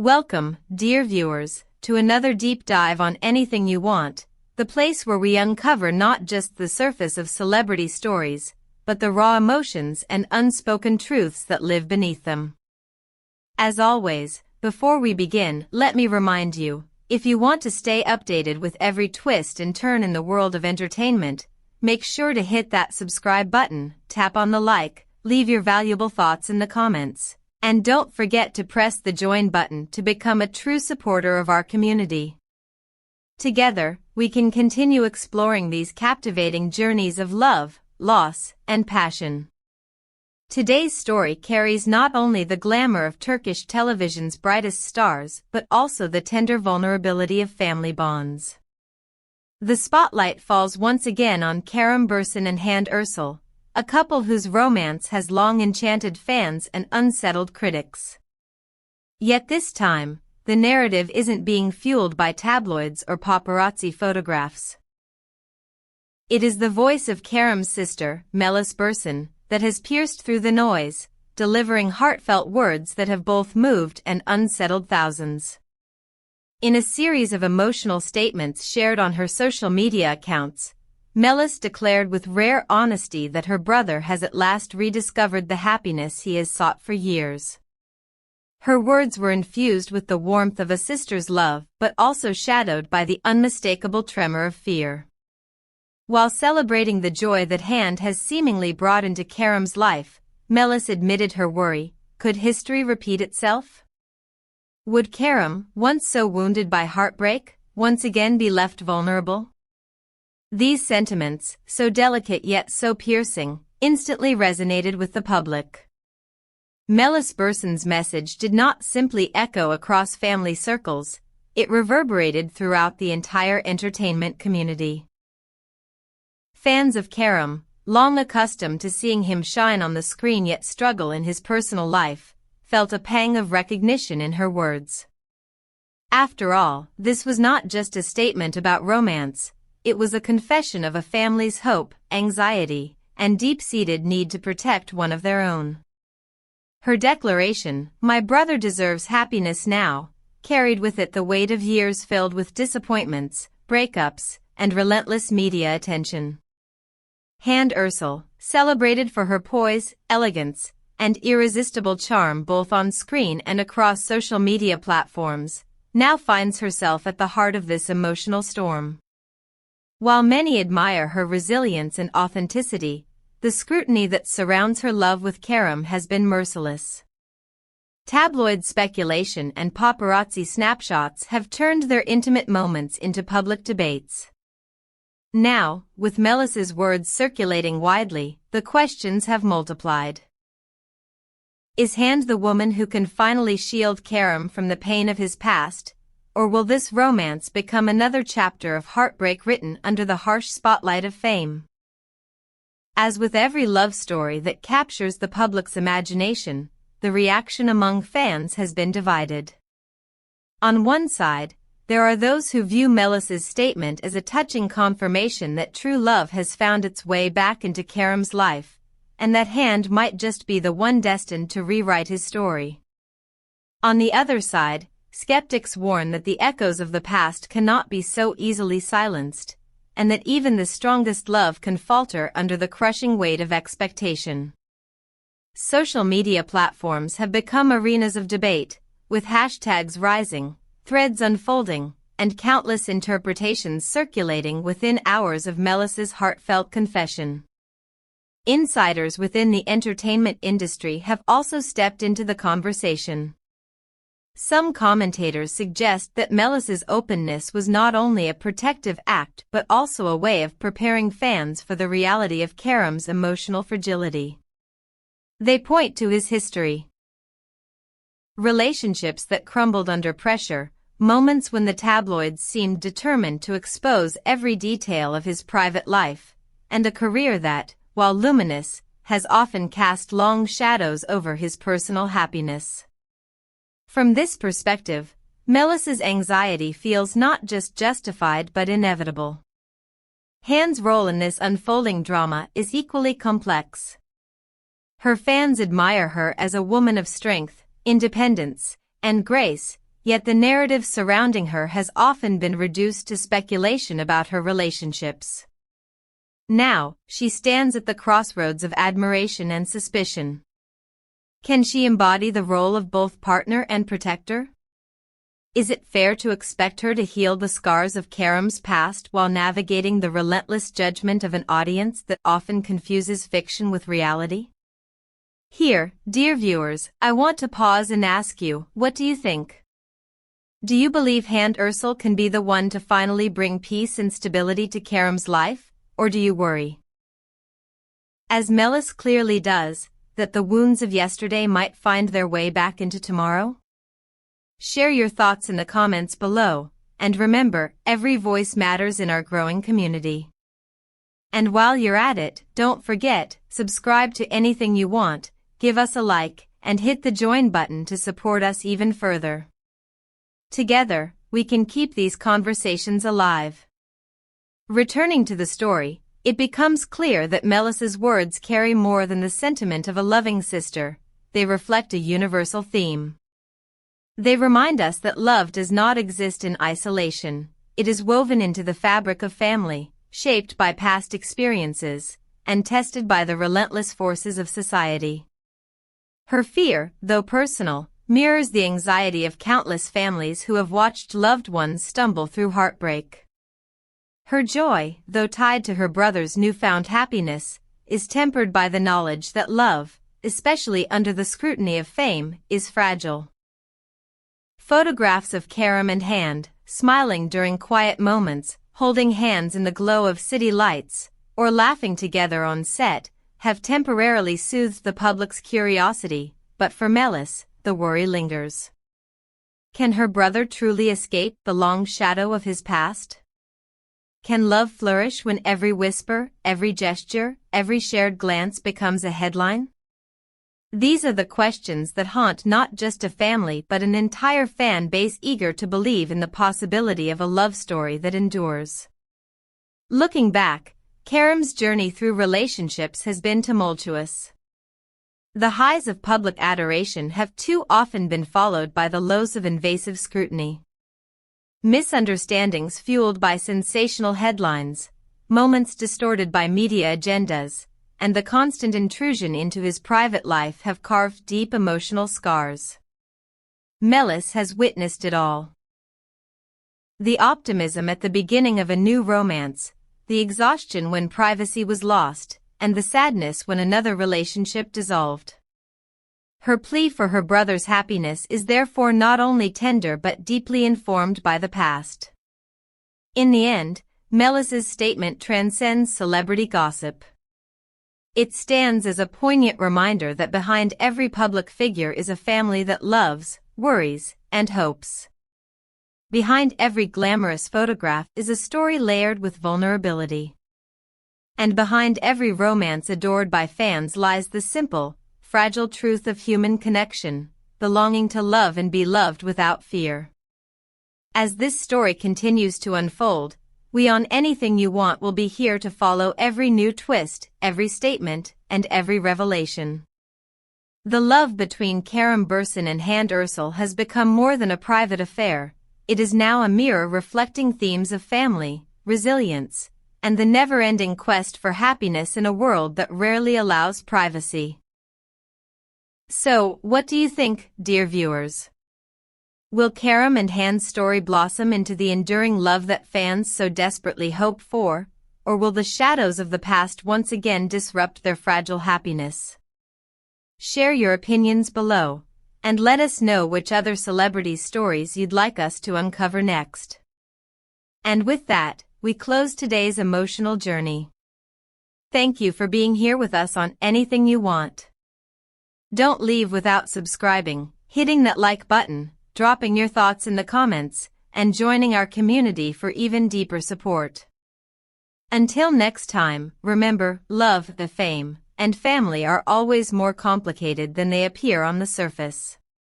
Welcome, dear viewers, to another deep dive on Anything You Want, the place where we uncover not just the surface of celebrity stories, but the raw emotions and unspoken truths that live beneath them. As always, before we begin, let me remind you, if you want to stay updated with every twist and turn in the world of entertainment, make sure to hit that subscribe button, tap on the like, leave your valuable thoughts in the comments, and don't forget to press the join button to become a true supporter of our community. Together, we can continue exploring these captivating journeys of love, loss, and passion. Today's story carries not only the glamour of Turkish television's brightest stars but also the tender vulnerability of family bonds. The spotlight falls once again on Kerem Bürsin and Hande Erçel, a couple whose romance has long enchanted fans and unsettled critics. Yet this time, the narrative isn't being fueled by tabloids or paparazzi photographs. It is the voice of Kerem's sister, Melis Buren, that has pierced through the noise, delivering heartfelt words that have both moved and unsettled thousands. In a series of emotional statements shared on her social media accounts, Melis declared with rare honesty that her brother has at last rediscovered the happiness he has sought for years. Her words were infused with the warmth of a sister's love but also shadowed by the unmistakable tremor of fear. While celebrating the joy that Hande has seemingly brought into Kerem's life, Melis admitted her worry: could history repeat itself? Would Kerem, once so wounded by heartbreak, once again be left vulnerable? These sentiments, so delicate yet so piercing, instantly resonated with the public. Melis Bursin's message did not simply echo across family circles, it reverberated throughout the entire entertainment community. Fans of Kerem, long accustomed to seeing him shine on the screen yet struggle in his personal life, felt a pang of recognition in her words. After all, this was not just a statement about romance. It was a confession of a family's hope, anxiety, and deep-seated need to protect one of their own. Her declaration, "My brother deserves happiness now," carried with it the weight of years filled with disappointments, breakups, and relentless media attention. Hande Erçel, celebrated for her poise, elegance, and irresistible charm both on screen and across social media platforms, now finds herself at the heart of this emotional storm. While many admire her resilience and authenticity, the scrutiny that surrounds her love with Kerem has been merciless. Tabloid speculation and paparazzi snapshots have turned their intimate moments into public debates. Now, with Melis's words circulating widely, the questions have multiplied. Is Hande the woman who can finally shield Kerem from the pain of his past? Or will this romance become another chapter of heartbreak written under the harsh spotlight of fame? As with every love story that captures the public's imagination, the reaction among fans has been divided. On one side, there are those who view Melis's statement as a touching confirmation that true love has found its way back into Kerem's life, and that Hande might just be the one destined to rewrite his story. On the other side, skeptics warn that the echoes of the past cannot be so easily silenced, and that even the strongest love can falter under the crushing weight of expectation. Social media platforms have become arenas of debate, with hashtags rising, threads unfolding, and countless interpretations circulating within hours of Melis's heartfelt confession. Insiders within the entertainment industry have also stepped into the conversation. Some commentators suggest that Melis's openness was not only a protective act but also a way of preparing fans for the reality of Kerem's emotional fragility. They point to his history. Relationships that crumbled under pressure, moments when the tabloids seemed determined to expose every detail of his private life, and a career that, while luminous, has often cast long shadows over his personal happiness. From this perspective, Melis's anxiety feels not just justified but inevitable. Hande's role in this unfolding drama is equally complex. Her fans admire her as a woman of strength, independence, and grace, yet the narrative surrounding her has often been reduced to speculation about her relationships. Now, she stands at the crossroads of admiration and suspicion. Can she embody the role of both partner and protector? Is it fair to expect her to heal the scars of Kerem's past while navigating the relentless judgment of an audience that often confuses fiction with reality? Here, dear viewers, I want to pause and ask you, what do you think? Do you believe Hande Erçel can be the one to finally bring peace and stability to Kerem's life, or do you worry, as Melis clearly does, that the wounds of yesterday might find their way back into tomorrow? Share your thoughts in the comments below, and remember, every voice matters in our growing community. And while you're at it, don't forget, subscribe to Anything You Want, give us a like, and hit the join button to support us even further. Together, we can keep these conversations alive. Returning to the story, it becomes clear that Melis's words carry more than the sentiment of a loving sister. They reflect a universal theme. They remind us that love does not exist in isolation. It is woven into the fabric of family, shaped by past experiences, and tested by the relentless forces of society. Her fear, though personal, mirrors the anxiety of countless families who have watched loved ones stumble through heartbreak. Her joy, though tied to her brother's newfound happiness, is tempered by the knowledge that love, especially under the scrutiny of fame, is fragile. Photographs of Kerem and Hande, smiling during quiet moments, holding hands in the glow of city lights, or laughing together on set, have temporarily soothed the public's curiosity, but for Melis, the worry lingers. Can her brother truly escape the long shadow of his past? Can love flourish when every whisper, every gesture, every shared glance becomes a headline? These are the questions that haunt not just a family but an entire fan base eager to believe in the possibility of a love story that endures. Looking back, Kerem's journey through relationships has been tumultuous. The highs of public adoration have too often been followed by the lows of invasive scrutiny. Misunderstandings fueled by sensational headlines, moments distorted by media agendas, and the constant intrusion into his private life have carved deep emotional scars. Melis has witnessed it all. The optimism at the beginning of a new romance, the exhaustion when privacy was lost, and the sadness when another relationship dissolved. Her plea for her brother's happiness is therefore not only tender but deeply informed by the past. In the end, Melis's statement transcends celebrity gossip. It stands as a poignant reminder that behind every public figure is a family that loves, worries, and hopes. Behind every glamorous photograph is a story layered with vulnerability. And behind every romance adored by fans lies the simple, fragile truth of human connection, the longing to love and be loved without fear. As this story continues to unfold, we on Anything You Want will be here to follow every new twist, every statement, and every revelation. The love between Kerem Bürsin and Hande Erçel has become more than a private affair. It is now a mirror reflecting themes of family, resilience, and the never-ending quest for happiness in a world that rarely allows privacy. So, what do you think, dear viewers? Will Kerem and Hande's story blossom into the enduring love that fans so desperately hope for, or will the shadows of the past once again disrupt their fragile happiness? Share your opinions below, and let us know which other celebrities' stories you'd like us to uncover next. And with that, we close today's emotional journey. Thank you for being here with us on Anything You Want. Don't leave without subscribing, hitting that like button, dropping your thoughts in the comments, and joining our community for even deeper support. Until next time, remember, love, the fame, and family are always more complicated than they appear on the surface.